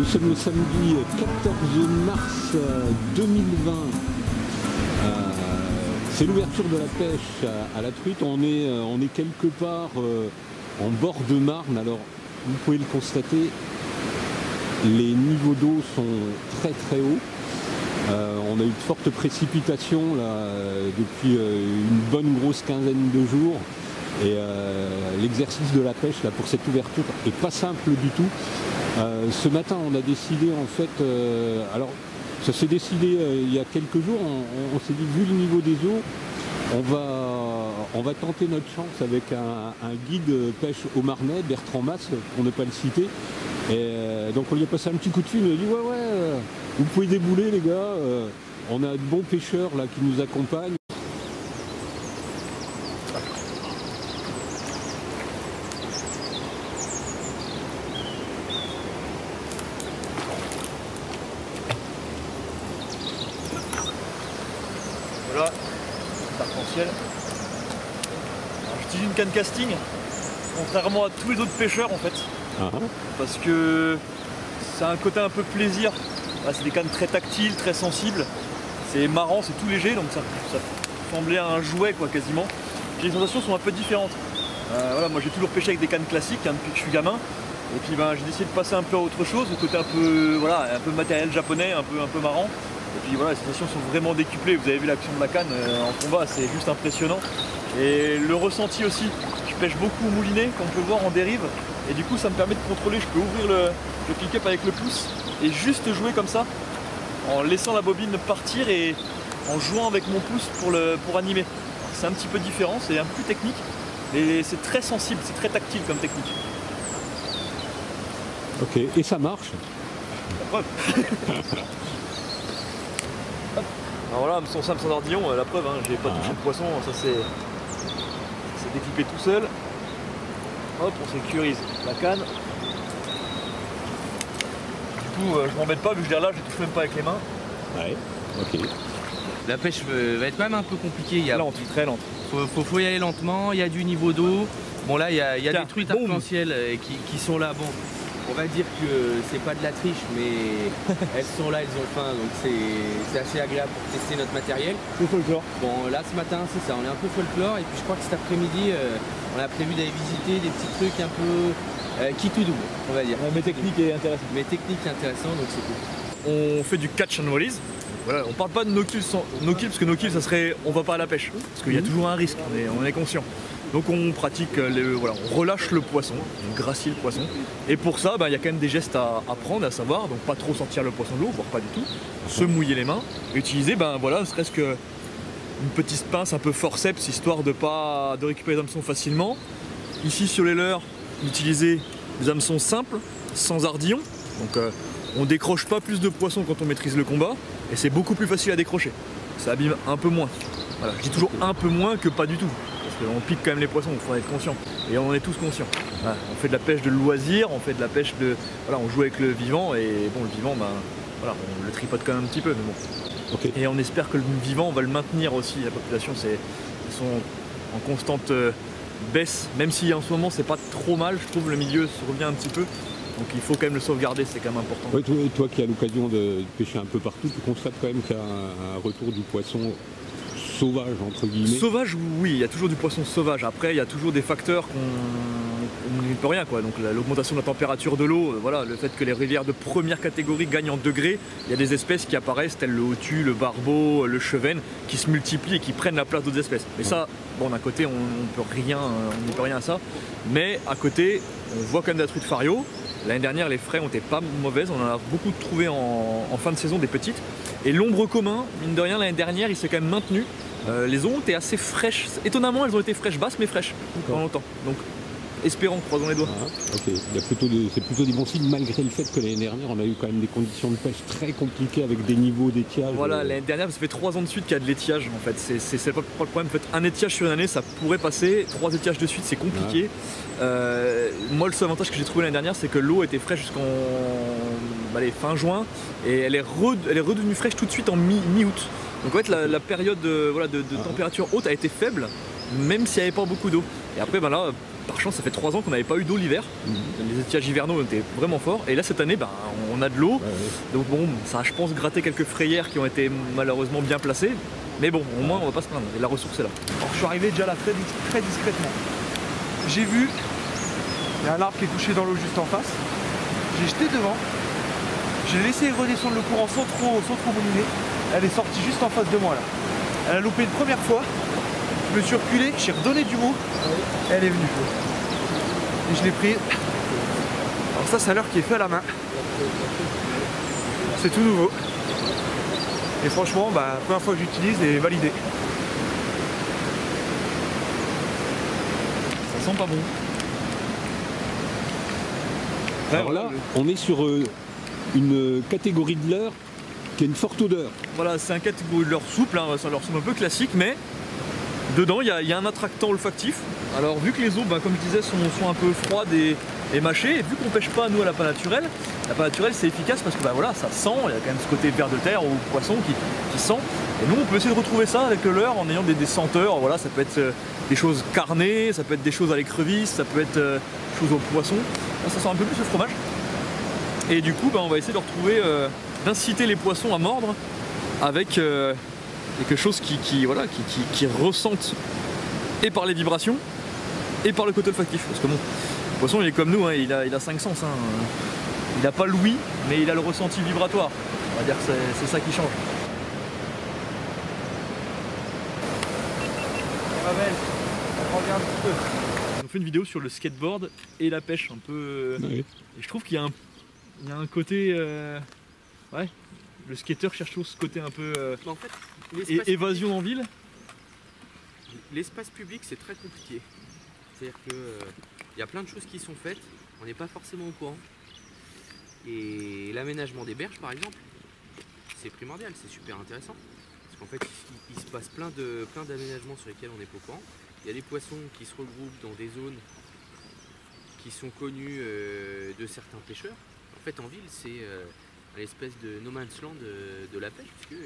Nous sommes le samedi 14 mars 2020. C'est l'ouverture de la pêche à la truite. On est quelque part en bord de Marne. Alors, vous pouvez le constater, les niveaux d'eau sont très très hauts. On a eu de fortes précipitations là, depuis une bonne grosse quinzaine de jours. Et l'exercice de la pêche là, pour cette ouverture est pas simple du tout. Ce matin, on a décidé en fait, alors ça s'est décidé il y a quelques jours, on s'est dit vu le niveau des eaux, on va tenter notre chance avec un guide pêche au Marnais, Bertrand Mas, pour ne pas le citer. Et donc on lui a passé un petit coup de fil, il a dit ouais, vous pouvez débouler les gars, on a de bons pêcheurs là qui nous accompagnent. Voilà, arc-en-ciel. J'utilise une canne casting, contrairement à tous les autres pêcheurs en fait. Parce que c'est un côté un peu plaisir. C'est des cannes très tactiles, très sensibles. C'est marrant, c'est tout léger, donc ça semblait un jouet quoi quasiment. Puis les sensations sont un peu différentes. Voilà, moi j'ai toujours pêché avec des cannes classiques hein, depuis que je suis gamin. Et puis j'ai décidé de passer un peu à autre chose, le côté un peu, voilà, un peu matériel japonais, un peu marrant. Et puis voilà, les sensations sont vraiment décuplées. Vous avez vu l'action de la canne en combat, c'est juste impressionnant. Et le ressenti aussi, je pêche beaucoup au moulinet, comme on peut voir en dérive. Et du coup, ça me permet de contrôler. Je peux ouvrir le pick-up avec le pouce et juste jouer comme ça, en laissant la bobine partir et en jouant avec mon pouce pour animer. C'est un petit peu différent, c'est un peu plus technique, mais c'est très sensible, c'est très tactile comme technique. Ok, et ça marche? La preuve. Alors voilà, hameçon simple sans ardillon, la preuve, hein, j'ai pas touché le poisson, ça c'est déclippé tout seul. Hop, on sécurise la canne. Du coup, je m'embête pas, vu que je l'ai là, je touche même pas avec les mains. Ouais, ok. La pêche va être quand même un peu compliquée. Lente, très lente. Faut y aller lentement, il y a du niveau d'eau. Bon là, il y a des truites arc-en-ciel qui sont là. Bon, on va dire que c'est pas de la triche, mais elles sont là, elles ont faim, donc c'est assez agréable pour tester notre matériel. C'est folklore. Bon, là ce matin, c'est ça, on est un peu folklore, et puis je crois que cet après-midi, on a prévu d'aller visiter des petits trucs un peu qui tout double, on va dire. Mais technique est intéressante. Mais technique intéressant, donc c'est cool. On fait du catch and release. Voilà, on parle pas de no-kill parce que no-kill ça serait on va pas à la pêche. Parce qu'il y a toujours un risque, on est conscient. Donc on pratique, voilà, on relâche le poisson, on gracie le poisson. Et pour ça, il y a quand même des gestes à prendre, à savoir, donc pas trop sortir le poisson de l'eau, voire pas du tout, se mouiller les mains, et utiliser, voilà, ne serait-ce que une petite pince un peu forceps, histoire de récupérer les hameçons facilement. Ici sur les leurres, utiliser des hameçons simples, sans ardillon. Donc on décroche pas plus de poissons quand on maîtrise le combat, et c'est beaucoup plus facile à décrocher. Ça abîme un peu moins. Voilà, je dis toujours un peu moins que pas du tout. Parce qu'on pique quand même les poissons, il faut en être conscient. Et on en est tous conscients. Voilà, on fait de la pêche de loisir, on fait de la pêche de... Voilà, on joue avec le vivant, et bon, le vivant, voilà, on le tripote quand même un petit peu, mais bon. Okay. Et on espère que le vivant, on va le maintenir aussi. La population, ils sont en constante baisse, même si en ce moment, c'est pas trop mal, je trouve, le milieu se revient un petit peu. Donc il faut quand même le sauvegarder, c'est quand même important. Ouais, toi qui as l'occasion de pêcher un peu partout, tu constates quand même qu'il y a un retour du poisson sauvage, entre guillemets. Sauvage, oui, il y a toujours du poisson sauvage. Après, il y a toujours des facteurs qu'on n'y peut rien, quoi. Donc l'augmentation de la température de l'eau, voilà, le fait que les rivières de première catégorie gagnent en degrés, il y a des espèces qui apparaissent, telles le hautu, le barbeau, le chevenne, qui se multiplient et qui prennent la place d'autres espèces. Mais ça, bon, d'un côté, on n'y peut rien à ça. Mais à côté, on voit quand même de la truite fario. L'année dernière, les frais ont été pas mauvaises, on en a beaucoup trouvé en fin de saison, des petites. Et l'ombre commun, mine de rien, l'année dernière, il s'est quand même maintenu. Les eaux ont été assez fraîches, étonnamment elles ont été fraîches, basses mais fraîches pendant longtemps. Donc espérons, croisons les doigts. Ok, c'est plutôt des bons signes malgré le fait que l'année dernière on a eu quand même des conditions de pêche très compliquées avec des niveaux d'étiage. Voilà, l'année dernière ça fait 3 ans de suite qu'il y a de l'étiage en fait, c'est pas le problème. En fait, un étiage sur une année ça pourrait passer, 3 étiages de suite c'est compliqué. Moi le seul avantage que j'ai trouvé l'année dernière c'est que l'eau était fraîche jusqu'en fin juin et elle est redevenue fraîche tout de suite en mi-août. Donc en fait la période de température haute a été faible, même s'il n'y avait pas beaucoup d'eau. Et après là, par chance, ça fait 3 ans qu'on n'avait pas eu d'eau l'hiver. Les étiages hivernaux étaient vraiment forts. Et là, cette année, on a de l'eau. Donc bon, ça a, je pense, gratté quelques frayères qui ont été malheureusement bien placées. Mais bon, au moins, on va pas se plaindre. Et la ressource est là. Alors, je suis arrivé déjà là très discrètement. J'ai vu, il y a un arbre qui est couché dans l'eau juste en face. J'ai jeté devant. J'ai laissé redescendre le courant sans trop bouliner. Elle est sortie juste en face de moi là. Elle a loupé une première fois. Je me suis reculé, j'ai redonné du mot. Elle est venue. Et je l'ai pris. Alors ça, c'est à l'heure qui est fait à la main. C'est tout nouveau. Et franchement, première fois que j'utilise et validé. Ça sent pas bon. Alors là, on est sur une catégorie de leurre qui a une forte odeur. Voilà, c'est un catégorie de leurre souple, hein, ça leur semble un peu classique, mais dedans il y a un attractant olfactif. Alors vu que les eaux, comme je disais, sont un peu froides et mâchées, et vu qu'on pêche pas nous à la panne naturelle c'est efficace parce que voilà, ça sent, il y a quand même ce côté ver de terre ou poisson qui sent. Et nous on peut essayer de retrouver ça avec le leurre en ayant des senteurs, voilà, ça peut être des choses carnées, ça peut être des choses à l'écrevisse, ça peut être des choses au poisson. Là, ça sent un peu plus le fromage. Et du coup on va essayer de retrouver, d'inciter les poissons à mordre avec quelque chose qui ressentent et par les vibrations et par le côté olfactif. Parce que bon, le poisson il est comme nous, hein, il a 5 sens. Hein. Il n'a pas l'ouïe, mais il a le ressenti vibratoire. On va dire que c'est ça qui change. On fait une vidéo sur le skateboard et la pêche un peu. Oui. Et je trouve qu'il y a un côté. Ouais, le skateur cherche toujours ce côté un peu en fait, évasion en ville. L'espace public, c'est très compliqué. C'est-à-dire qu'il y a plein de choses qui sont faites, on n'est pas forcément au courant. Et l'aménagement des berges, par exemple, c'est primordial, c'est super intéressant. Parce qu'en fait, il se passe plein d'aménagements sur lesquels on n'est pas au courant. Il y a des poissons qui se regroupent dans des zones qui sont connues de certains pêcheurs. En fait, en ville, c'est l'espèce de no man's land de la pêche, puisque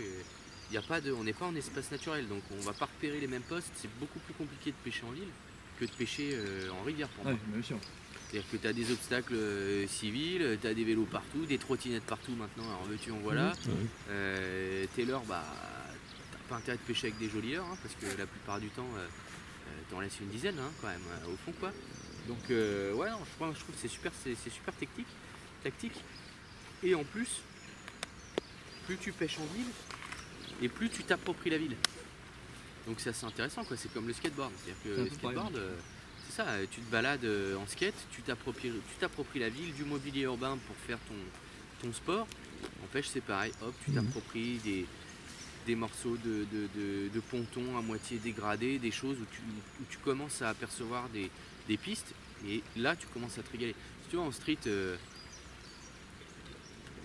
on n'est pas en espace naturel, donc on ne va pas repérer les mêmes postes. C'est beaucoup plus compliqué de pêcher en ville que de pêcher en rivière pour moi. C'est-à-dire que tu as des obstacles civils, tu as des vélos partout, des trottinettes partout maintenant, en veux-tu en voilà. Tes leurres, t'as pas intérêt de pêcher avec des jolis leurres, hein, parce que la plupart du temps, t'en laisses une dizaine quand même, au fond quoi. Donc ouais, non, je trouve que c'est super tactique. Et en plus, plus tu pêches en ville, et plus tu t'appropries la ville. Donc c'est assez intéressant quoi, c'est comme le skateboard. C'est-à-dire que le skateboard, c'est ça, tu te balades en skate, tu t'appropries la ville, du mobilier urbain pour faire ton sport. En pêche c'est pareil, hop, tu t'appropries des morceaux de ponton à moitié dégradés, des choses où tu commences à apercevoir des pistes, et là tu commences à te régaler. Si tu vas en street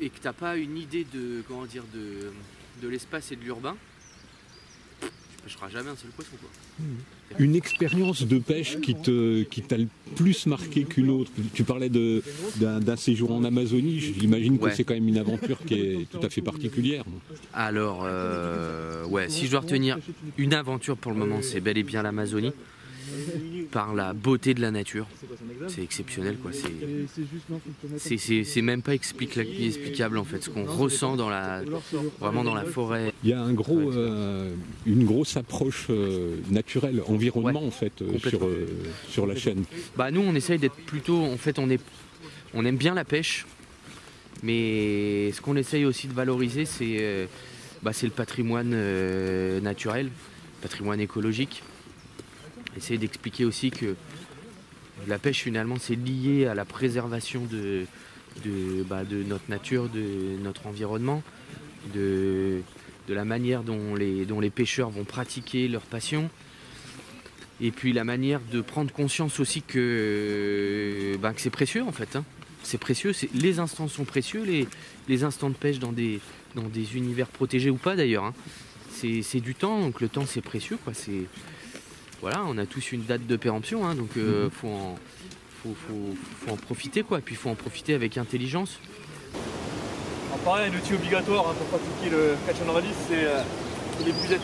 et que tu n'as pas une idée de l'espace et de l'urbain, tu pêcheras jamais un seul poisson quoi. Une expérience de pêche qui t'a le plus marqué qu'une autre. Tu parlais d'un séjour en Amazonie, j'imagine que c'est quand même une aventure qui est tout à fait particulière. Alors, ouais, si je dois retenir une aventure pour le moment, c'est bel et bien l'Amazonie. Par la beauté de la nature, c'est exceptionnel quoi. C'est même pas explicable en fait, ce qu'on ressent vraiment dans la forêt. Il y a une grosse approche naturelle, environnement en fait sur la chaîne. Nous on essaye d'être plutôt, en fait on aime bien la pêche, mais ce qu'on essaye aussi de valoriser c'est le patrimoine naturel, patrimoine écologique. Essayer d'expliquer aussi que la pêche finalement c'est lié à la préservation de notre nature, de notre environnement, de la manière dont les pêcheurs vont pratiquer leur passion, et puis la manière de prendre conscience aussi que c'est précieux en fait. Hein. C'est précieux, les instants sont précieux, les instants de pêche dans des univers protégés ou pas d'ailleurs. Hein. C'est du temps, donc le temps c'est précieux quoi. Voilà, on a tous une date de péremption, hein, donc faut en profiter quoi, et puis il faut en profiter avec intelligence. Alors pareil, l'outil obligatoire pour pratiquer le catch and release, c'est les buzettes.